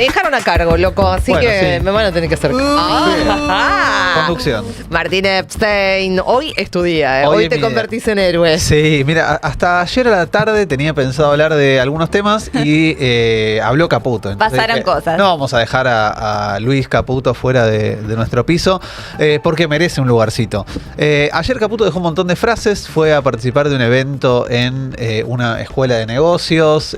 Me dejaron a cargo, loco, así Bueno, que sí. me van a tener que hacer. Conducción. Martín Epstein, hoy es tu día, Hoy hoy es te mi convertís en héroe. Sí, mira, hasta ayer a la tarde tenía pensado hablar de algunos temas y habló Caputo. Entonces, Pasaron cosas. No vamos a dejar a Luis Caputo fuera de nuestro piso porque merece un lugarcito. Ayer Caputo dejó un montón de frases, fue a participar de un evento en una escuela de negocios.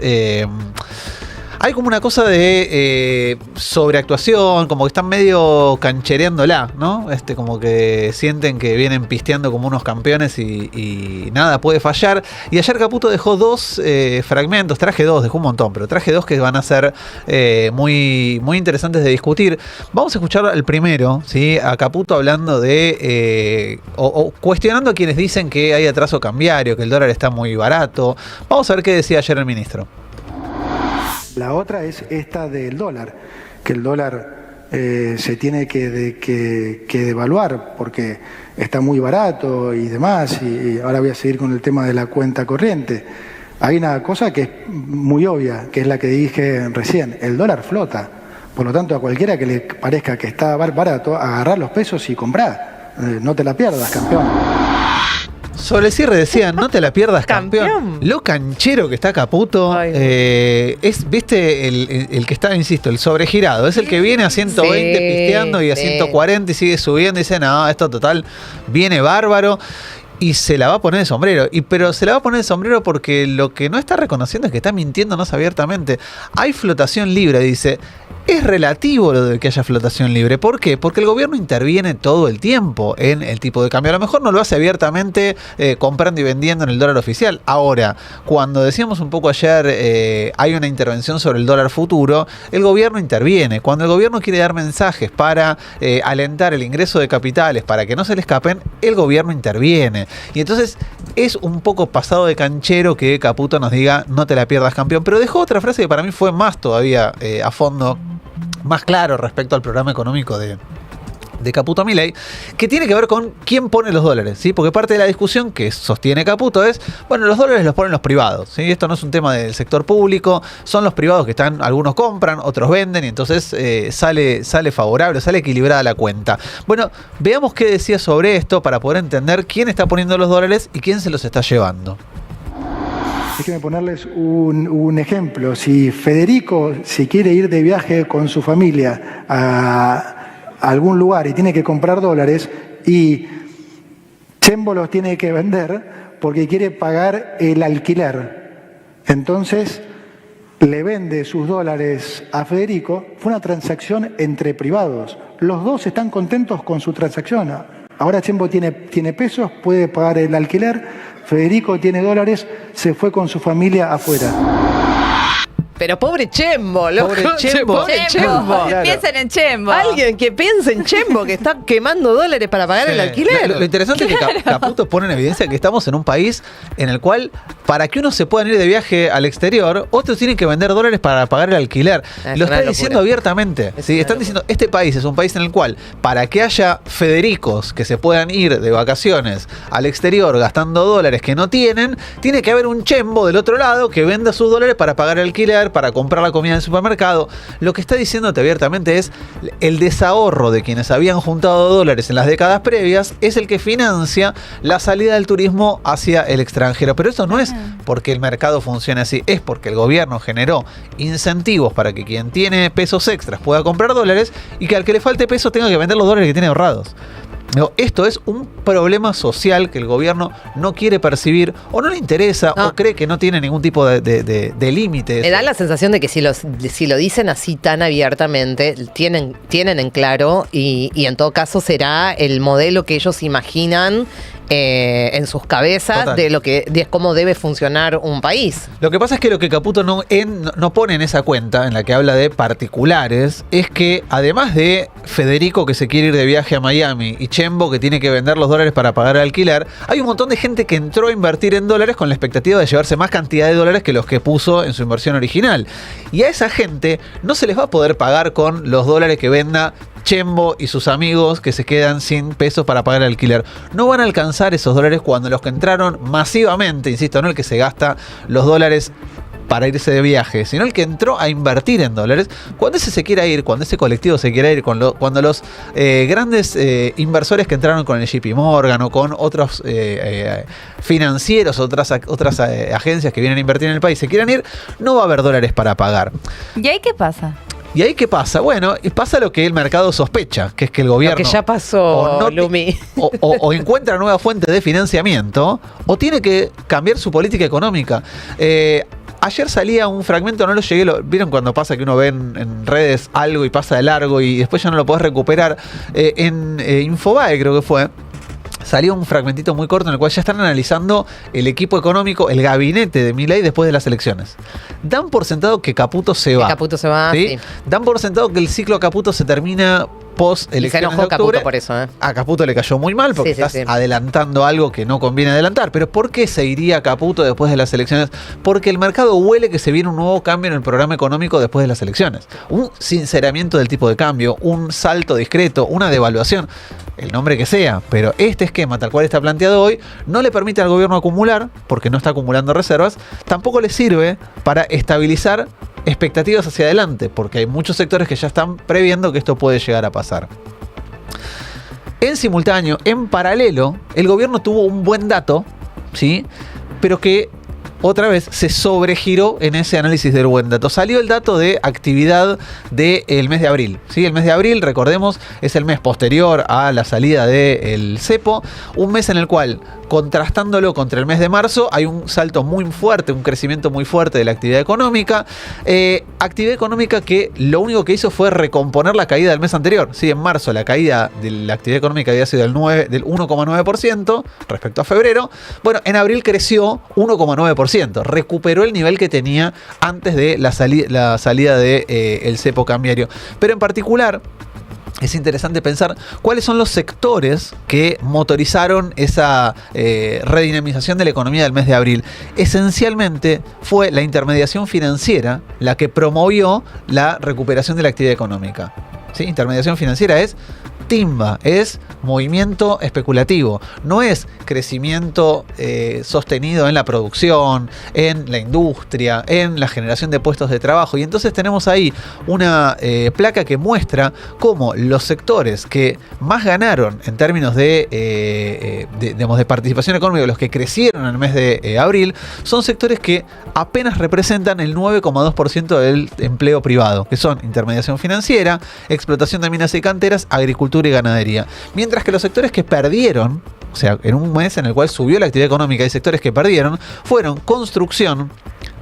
Hay como una cosa de sobreactuación, como que están medio canchereándola, ¿no? Como que sienten que vienen pisteando como unos campeones y nada puede fallar. Y ayer Caputo dejó dos fragmentos, dejó un montón, pero traje dos que van a ser muy, muy interesantes de discutir. Vamos a escuchar el primero, ¿sí? A Caputo hablando de, o cuestionando a quienes dicen que hay atraso cambiario, que el dólar está muy barato. Vamos a ver qué decía ayer el ministro. La otra es esta del dólar, que el dólar se tiene que devaluar porque está muy barato y demás, y ahora voy a seguir con el tema de la cuenta corriente. Hay una cosa que es muy obvia, que es la que dije recién, el dólar flota, por lo tanto a cualquiera que le parezca que está barato, agarrar los pesos y comprar, no te la pierdas, campeón. Sobre el cierre decían, no te la pierdas, campeón. Lo canchero que está Caputo es, viste, el que está, insisto, el sobregirado. Es el que viene a 120 pisteando y a 140 y sigue subiendo y dice, no, esto total viene bárbaro. Y se la va a poner de sombrero. Pero se la va a poner de sombrero porque lo que no está reconociendo es que está mintiéndonos abiertamente. Hay flotación libre, dice. Es relativo lo de que haya flotación libre. ¿Por qué? Porque el gobierno interviene todo el tiempo en el tipo de cambio. A lo mejor no lo hace abiertamente comprando y vendiendo en el dólar oficial. Ahora, cuando decíamos un poco ayer, hay una intervención sobre el dólar futuro, el gobierno interviene. Cuando el gobierno quiere dar mensajes para alentar el ingreso de capitales, para que no se le escapen, el gobierno interviene. Y entonces es un poco pasado de canchero que Caputo nos diga, no te la pierdas, campeón. Pero dejó otra frase que para mí fue más todavía a fondo, más claro respecto al programa económico de Caputo Milei, que tiene que ver con quién pone los dólares, ¿sí? Porque parte de la discusión que sostiene Caputo es, bueno, los dólares los ponen los privados, ¿sí? Esto no es un tema del sector público, son los privados que están, algunos compran, otros venden, y entonces sale favorable, sale equilibrada la cuenta. Bueno, veamos qué decía sobre esto para poder entender quién está poniendo los dólares y quién se los está llevando. Déjenme ponerles un ejemplo. Si Federico se quiere ir de viaje con su familia a algún lugar y tiene que comprar dólares y Chembo los tiene que vender porque quiere pagar el alquiler, entonces le vende sus dólares a Federico. Fue una transacción entre privados. Los dos están contentos con su transacción. Ahora Chembo tiene pesos, puede pagar el alquiler. Federico tiene dólares, se fue con su familia afuera. Pero pobre Chembo, loco. Pobre Chembo. Pobre Chembo. Claro. Piensen en Chembo. Alguien que piense en Chembo, que está quemando dólares para pagar el alquiler. Lo interesante es que Caputo pone en evidencia que estamos en un país en el cual, para que unos se puedan ir de viaje al exterior, otros tienen que vender dólares para pagar el alquiler. Lo está diciendo abiertamente. ¿Sí? Están diciendo, este país es un país en el cual, para que haya Federicos que se puedan ir de vacaciones al exterior gastando dólares que no tienen, tiene que haber un Chembo del otro lado que venda sus dólares para pagar el alquiler, para comprar la comida en el supermercado. Lo que está diciéndote abiertamente es el desahorro de quienes habían juntado dólares en las décadas previas es el que financia la salida del turismo hacia el extranjero. Pero eso no es porque el mercado funcione así, es porque el gobierno generó incentivos para que quien tiene pesos extras pueda comprar dólares y que al que le falte peso tenga que vender los dólares que tiene ahorrados. No, esto es un problema social que el gobierno no quiere percibir o no le interesa o cree que no tiene ningún tipo de límite. Me da la sensación de que si lo dicen así tan abiertamente, tienen en claro y en todo caso será el modelo que ellos imaginan en sus cabezas. Total. de cómo debe funcionar un país. Lo que pasa es que lo que Caputo no pone en esa cuenta, en la que habla de particulares, es que además de Federico que se quiere ir de viaje a Miami y Chembo que tiene que vender los dólares para pagar el alquiler, hay un montón de gente que entró a invertir en dólares con la expectativa de llevarse más cantidad de dólares que los que puso en su inversión original. Y a esa gente no se les va a poder pagar con los dólares que venda Chembo y sus amigos que se quedan sin pesos para pagar el alquiler. No van a alcanzar esos dólares cuando los que entraron masivamente, insisto, no el que se gasta los dólares para irse de viaje, sino el que entró a invertir en dólares. Cuando ese se quiera ir, cuando ese colectivo se quiera ir, cuando los grandes inversores que entraron con el JP Morgan o con otros financieros, otras agencias que vienen a invertir en el país se quieran ir, no va a haber dólares para pagar. ¿Y ahí qué pasa? ¿Y ahí qué pasa? Bueno, pasa lo que el mercado sospecha, que es que el gobierno... Lo que ya pasó, Lumi. O encuentra nuevas fuentes de financiamiento, o tiene que cambiar su política económica. Ayer salía un fragmento, no lo llegué, ¿vieron cuando pasa que uno ve en redes algo y pasa de largo y después ya no lo podés recuperar? En Infobae creo que fue. Salió un fragmentito muy corto en el cual ya están analizando el equipo económico, el gabinete de Milei después de las elecciones. Dan por sentado que Caputo se va. Caputo se va, sí. Dan por sentado que el ciclo Caputo se termina post-elecciones. Y se enojó Caputo por eso, ¿eh? A Caputo le cayó muy mal porque estás adelantando algo que no conviene adelantar. Pero ¿por qué se iría Caputo después de las elecciones? Porque el mercado huele que se viene un nuevo cambio en el programa económico después de las elecciones. Un sinceramiento del tipo de cambio, un salto discreto, una devaluación, el nombre que sea. Pero este esquema, tal cual está planteado hoy, no le permite al gobierno acumular, porque no está acumulando reservas. Tampoco le sirve para estabilizar expectativas hacia adelante, porque hay muchos sectores que ya están previendo que esto puede llegar a pasar. En simultáneo, en paralelo, el gobierno tuvo un buen dato, ¿sí? Pero que otra vez se sobregiró en ese análisis del buen dato. Salió el dato de actividad del mes de abril, ¿sí? El mes de abril, recordemos, es el mes posterior a la salida del cepo, un mes en el cual, contrastándolo contra el mes de marzo, hay un salto muy fuerte, un crecimiento muy fuerte de la actividad económica. Actividad económica que lo único que hizo fue recomponer la caída del mes anterior. ¿Sí? En marzo la caída de la actividad económica había sido del 1,9% respecto a febrero. Bueno, en abril creció 1,9%. Recuperó el nivel que tenía antes de la salida del cepo cambiario. Pero en particular, es interesante pensar cuáles son los sectores que motorizaron esa redinamización de la economía del mes de abril. Esencialmente fue la intermediación financiera la que promovió la recuperación de la actividad económica. ¿Sí? Intermediación financiera es timba, es movimiento especulativo, no es crecimiento sostenido en la producción, en la industria, en la generación de puestos de trabajo. Y entonces tenemos ahí una placa que muestra cómo los sectores que más ganaron en términos de participación económica, los que crecieron en el mes de abril, son sectores que apenas representan el 9,2% del empleo privado, que son intermediación financiera, explotación de minas y canteras, agricultura y ganadería. Mientras que los sectores que perdieron, o sea, en un mes en el cual subió la actividad económica y sectores que perdieron, fueron construcción,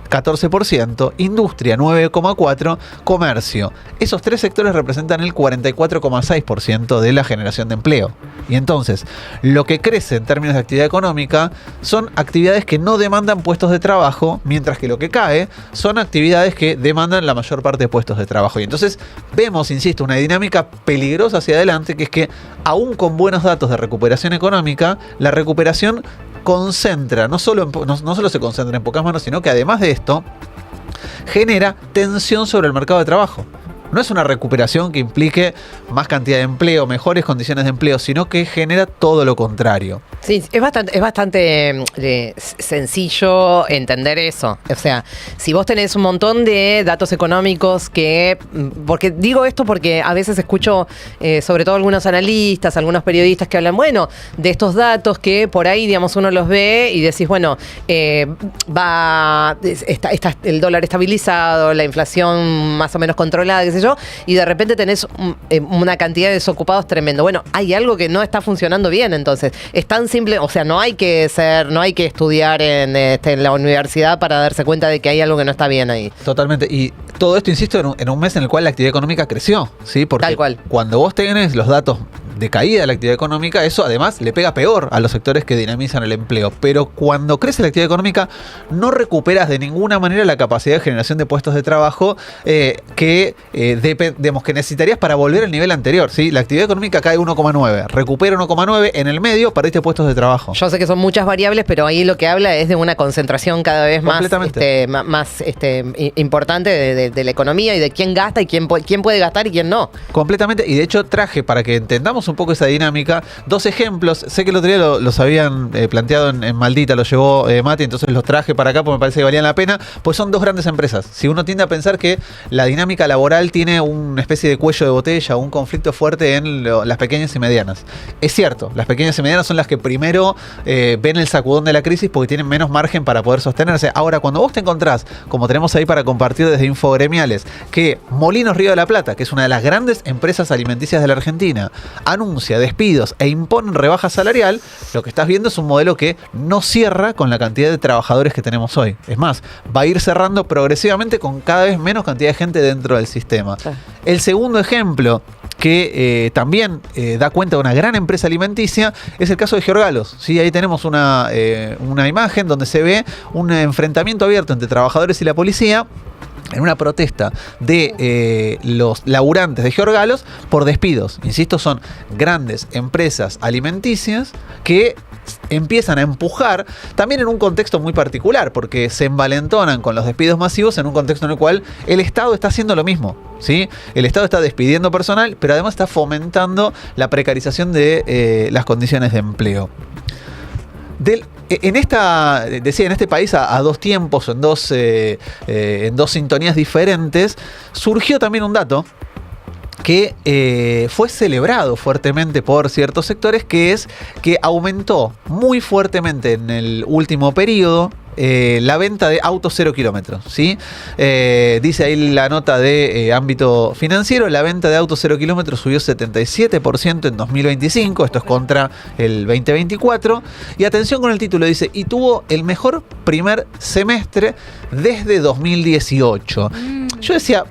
14%, industria 9,4%, comercio. Esos tres sectores representan el 44,6% de la generación de empleo. Y entonces, lo que crece en términos de actividad económica son actividades que no demandan puestos de trabajo, mientras que lo que cae son actividades que demandan la mayor parte de puestos de trabajo. Y entonces vemos, insisto, una dinámica peligrosa hacia adelante, que es que aún con buenos datos de recuperación económica, la recuperación concentra, no solo se concentra en pocas manos, sino que además de esto genera tensión sobre el mercado de trabajo. No es una recuperación que implique más cantidad de empleo, mejores condiciones de empleo, sino que genera todo lo contrario. Sí, es bastante sencillo entender eso. O sea, si vos tenés un montón de datos económicos porque digo esto porque a veces escucho, sobre todo algunos analistas, algunos periodistas que hablan, bueno, de estos datos que por ahí, digamos, uno los ve y decís, bueno, está el dólar estabilizado, la inflación más o menos controlada, qué sé yo, y de repente tenés una cantidad de desocupados tremendo. Bueno, hay algo que no está funcionando bien, entonces. Es tan simple, o sea, no hay que estudiar en la universidad para darse cuenta de que hay algo que no está bien ahí. Totalmente. Y todo esto, insisto, en un mes en el cual la actividad económica creció, ¿sí? Porque tal cual. Cuando vos tenés los datos de caída de la actividad económica, eso además le pega peor a los sectores que dinamizan el empleo. Pero cuando crece la actividad económica, no recuperas de ninguna manera la capacidad de generación de puestos de trabajo que necesitarías para volver al nivel anterior, ¿sí? La actividad económica cae 1,9, recupera 1,9, en el medio perdiste puestos de trabajo. Yo sé que son muchas variables, pero ahí lo que habla es de una concentración cada vez más importante de la economía y de quién gasta y quién puede gastar y quién no. Completamente, y de hecho traje, para que entendamos un poco esa dinámica. 2 ejemplos, sé que el otro día los habían planteado en Maldita, lo llevó Mati, entonces los traje para acá porque me parece que valían la pena, pues son 2 grandes empresas. Si uno tiende a pensar que la dinámica laboral tiene una especie de cuello de botella, un conflicto fuerte en las pequeñas y medianas. Es cierto, las pequeñas y medianas son las que primero ven el sacudón de la crisis porque tienen menos margen para poder sostenerse. Ahora, cuando vos te encontrás, como tenemos ahí para compartir desde Infogremiales, que Molinos Río de la Plata, que es una de las grandes empresas alimenticias de la Argentina, anuncia despidos e impone rebaja salarial, lo que estás viendo es un modelo que no cierra con la cantidad de trabajadores que tenemos hoy. Es más, va a ir cerrando progresivamente con cada vez menos cantidad de gente dentro del sistema. El segundo ejemplo, que también da cuenta de una gran empresa alimenticia, es el caso de Giorgalos. ¿Sí? Ahí tenemos una imagen donde se ve un enfrentamiento abierto entre trabajadores y la policía en una protesta de los laburantes de Giorgalos por despidos. Insisto, son grandes empresas alimenticias que empiezan a empujar, también en un contexto muy particular, porque se envalentonan con los despidos masivos en un contexto en el cual el Estado está haciendo lo mismo. ¿Sí? El Estado está despidiendo personal, pero además está fomentando la precarización de las condiciones de empleo. En este país a 2 tiempos, en dos sintonías diferentes, surgió también un dato que fue celebrado fuertemente por ciertos sectores, que es que aumentó muy fuertemente en el último periodo la venta de autos 0 kilómetros, ¿sí? Dice ahí la nota de ámbito financiero, la venta de autos 0 kilómetros subió 77% en 2025, esto es contra el 2024, y atención con el título, dice, y tuvo el mejor primer semestre desde 2018. Yo decía,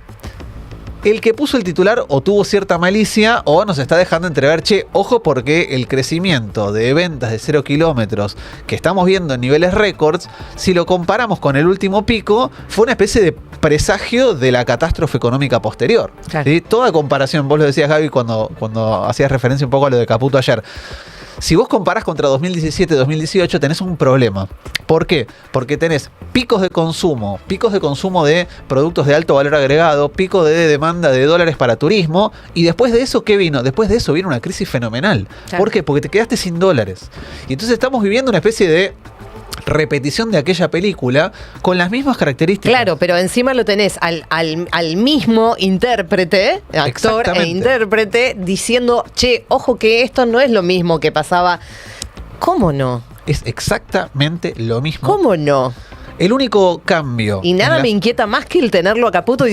el que puso el titular o tuvo cierta malicia o nos está dejando entrever, ojo, porque el crecimiento de ventas de 0 kilómetros que estamos viendo en niveles récords, si lo comparamos con el último pico, fue una especie de presagio de la catástrofe económica posterior. Claro. ¿Sí? Toda comparación, vos lo decías, Gaby, cuando hacías referencia un poco a lo de Caputo ayer. Si vos comparás contra 2017 y 2018, tenés un problema. ¿Por qué? Porque tenés picos de consumo de productos de alto valor agregado, pico de demanda de dólares para turismo, y después de eso, ¿qué vino? Después de eso vino una crisis fenomenal. Claro. ¿Por qué? Porque te quedaste sin dólares. Y entonces estamos viviendo una especie de repetición de aquella película con las mismas características. Claro, pero encima lo tenés al mismo intérprete, actor e intérprete, diciendo, ojo que esto no es lo mismo que pasaba. ¿Cómo no? Es exactamente lo mismo. ¿Cómo no? El único cambio. Y nada me inquieta más que el tenerlo a Caputo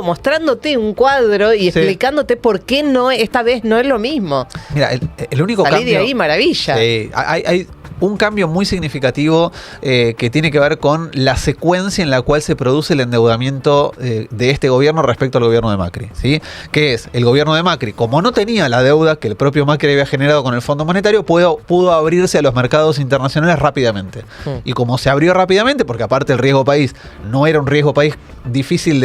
mostrándote un cuadro y explicándote por qué no, esta vez no es lo mismo. Mira, el único Salí cambio. de ahí, maravilla. Hay un cambio muy significativo que tiene que ver con la secuencia en la cual se produce el endeudamiento de este gobierno respecto al gobierno de Macri, ¿sí? Que es, el gobierno de Macri, como no tenía la deuda que el propio Macri había generado con el Fondo Monetario, pudo abrirse a los mercados internacionales rápidamente. Y como se abrió rápidamente, porque aparte el riesgo país no era un riesgo país difícil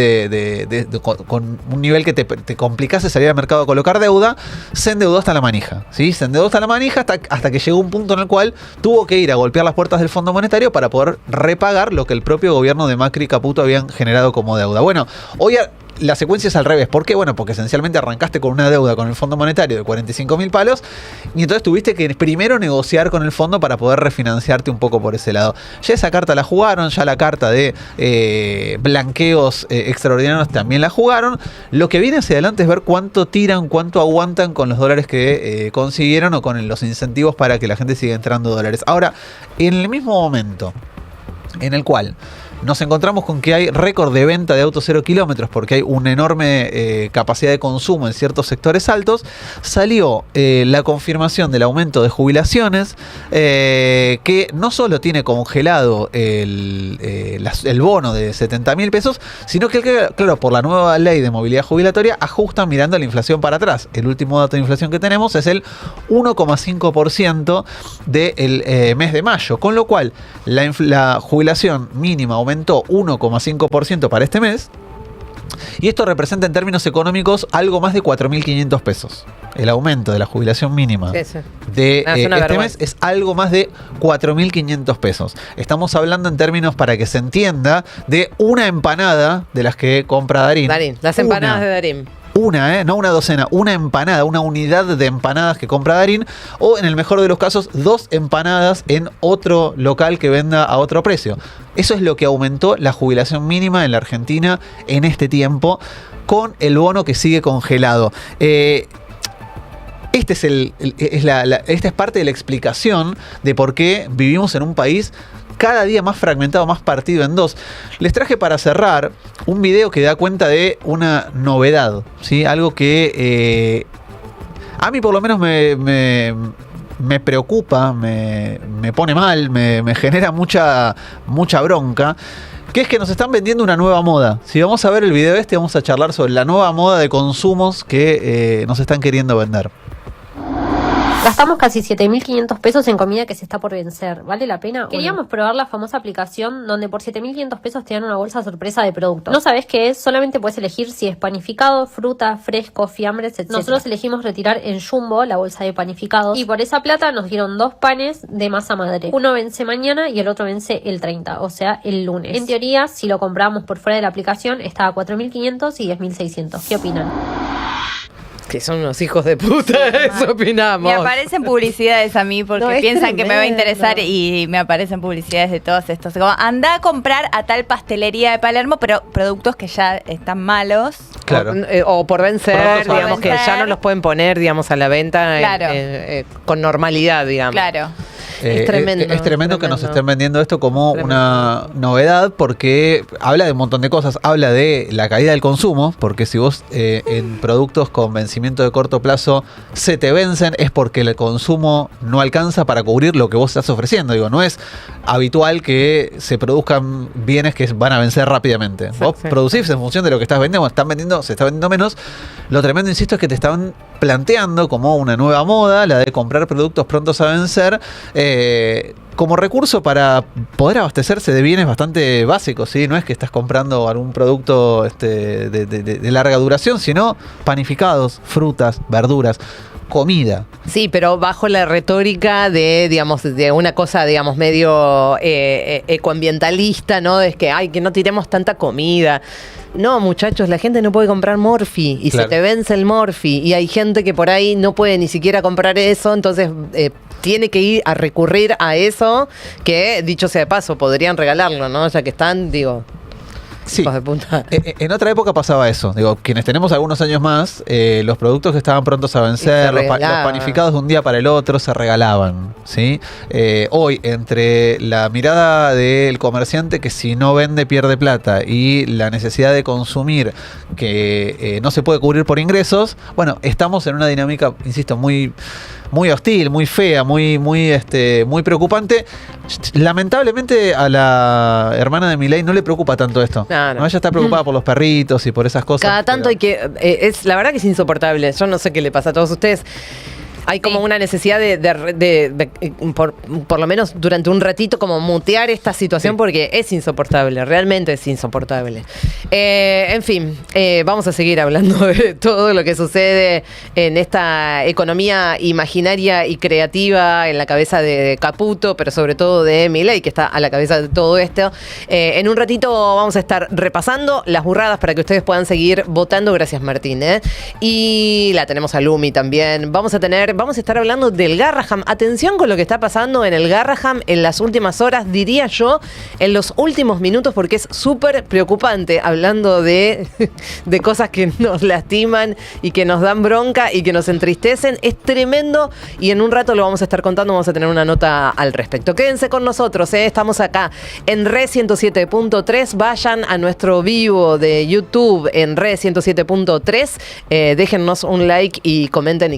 con un nivel que te complicase salir al mercado a colocar deuda, se endeudó hasta la manija, ¿sí? Se endeudó hasta la manija hasta que llegó un punto en el cual tuvo que ir a golpear las puertas del Fondo Monetario para poder repagar lo que el propio gobierno de Macri y Caputo habían generado como deuda. Bueno, hoy la secuencia es al revés. ¿Por qué? Bueno, porque esencialmente arrancaste con una deuda con el Fondo Monetario de 45.000 palos y entonces tuviste que primero negociar con el fondo para poder refinanciarte un poco por ese lado. Ya esa carta la jugaron, ya la carta de blanqueos extraordinarios también la jugaron. Lo que viene hacia adelante es ver cuánto tiran, cuánto aguantan con los dólares que consiguieron o con los incentivos para que la gente siga entrando dólares. Ahora, en el mismo momento en el cual nos encontramos con que hay récord de venta de autos 0 kilómetros porque hay una enorme capacidad de consumo en ciertos sectores altos, salió la confirmación del aumento de jubilaciones que no solo tiene congelado el bono de 70.000 pesos, sino que, claro, por la nueva ley de movilidad jubilatoria ajustan mirando la inflación para atrás. El último dato de inflación que tenemos es el 1,5% del mes de mayo, con lo cual la jubilación mínima aumentó 1,5% para este mes, y esto representa en términos económicos algo más de 4.500 pesos. El aumento de la jubilación mínima de este mes es algo más de 4.500 pesos. Estamos hablando en términos, para que se entienda, de una empanada de las que compra Darín. Las empanadas de Darín. no una docena, una empanada, una unidad de empanadas que compra Darín, o en el mejor de los casos, 2 empanadas en otro local que venda a otro precio. Eso es lo que aumentó la jubilación mínima en la Argentina en este tiempo, con el bono que sigue congelado. Esta es parte de la explicación de por qué vivimos en un país cada día más fragmentado, más partido en dos. Les traje para cerrar un video que da cuenta de una novedad, ¿sí? Algo que a mí por lo menos me preocupa, me pone mal, me genera mucha bronca, que es que nos están vendiendo una nueva moda. Si vamos a ver el video vamos a charlar sobre la nueva moda de consumos que nos están queriendo vender. Gastamos casi 7.500 pesos en comida que se está por vencer. ¿Vale la pena? Queríamos probar la famosa aplicación donde por 7.500 pesos te dan una bolsa sorpresa de productos. No sabes qué es, solamente puedes elegir si es panificado, fruta, fresco, fiambres, etc. Nosotros elegimos retirar en Jumbo la bolsa de panificados y por esa plata nos dieron 2 panes de masa madre. Uno vence mañana y el otro vence el 30, o sea, el lunes. En teoría, si lo compramos por fuera de la aplicación, está a 4.500 y 10.600. ¿Qué opinan? Que son unos hijos de puta, eso opinamos. Me aparecen publicidades a mí porque piensan que me va a interesar y me aparecen publicidades de todos estos. Como, anda a comprar a tal pastelería de Palermo, pero productos que ya están malos. Claro. O por vencer, por digamos, vencer. que ya no los pueden poner, digamos, a la venta Claro. con normalidad, digamos. Claro. Es tremendo. Es tremendo que nos estén vendiendo esto como una novedad, porque habla de un montón de cosas. Habla de la caída del consumo, porque si vos en productos con vencimiento de corto plazo se te vencen, es porque el consumo no alcanza para cubrir lo que vos estás ofreciendo. Digo, no es habitual que se produzcan bienes que van a vencer rápidamente. Exacto. Vos producís en función de lo que estás vendiendo, se está vendiendo menos. Lo tremendo, insisto, es que te estaban planteando como una nueva moda, la de comprar productos prontos a vencer, como recurso para poder abastecerse de bienes bastante básicos, ¿sí? No es que estás comprando algún producto de larga duración, sino panificados, frutas, verduras, comida. Sí, pero bajo la retórica de, digamos, de una cosa, digamos, medio ecoambientalista, ¿no? Es que, que no tiremos tanta comida. No, muchachos, la gente no puede comprar Morphy y claro, se te vence el Morphy y hay gente que por ahí no puede ni siquiera comprar eso, entonces tiene que ir a recurrir a eso, que dicho sea de paso, podrían regalarlo, ¿no? Ya que están, digo... Sí. Hijos de puta. En otra época pasaba eso. Digo, quienes tenemos algunos años más, los productos que estaban prontos a vencer, los panificados de un día para el otro, se regalaban, ¿sí? Hoy, entre la mirada del comerciante que si no vende pierde plata y la necesidad de consumir que no se puede cubrir por ingresos, bueno, estamos en una dinámica, insisto, muy hostil, muy fea, muy preocupante. Lamentablemente a la hermana de Milei no le preocupa tanto esto. No, ella está preocupada por los perritos y por esas cosas. Cada tanto hay que... la verdad que es insoportable. Yo no sé qué le pasa a todos ustedes. Hay como una necesidad de por lo menos durante un ratito, como mutear esta situación, porque es insoportable, realmente es insoportable. En fin, vamos a seguir hablando de todo lo que sucede en esta economía imaginaria y creativa en la cabeza de Caputo, pero sobre todo de Milei, que está a la cabeza de todo esto. En un ratito vamos a estar repasando las burradas para que ustedes puedan seguir votando. Gracias, Martín. Y la tenemos a Lumi también. Vamos a estar hablando del Garraham. Atención con lo que está pasando en el Garraham en las últimas horas, diría yo, en los últimos minutos, porque es súper preocupante, hablando de cosas que nos lastiman y que nos dan bronca y que nos entristecen. Es tremendo y en un rato lo vamos a estar contando, vamos a tener una nota al respecto. Quédense con nosotros, estamos acá en Re 107.3. Vayan a nuestro vivo de YouTube en Re 107.3. Déjennos un like y comenten.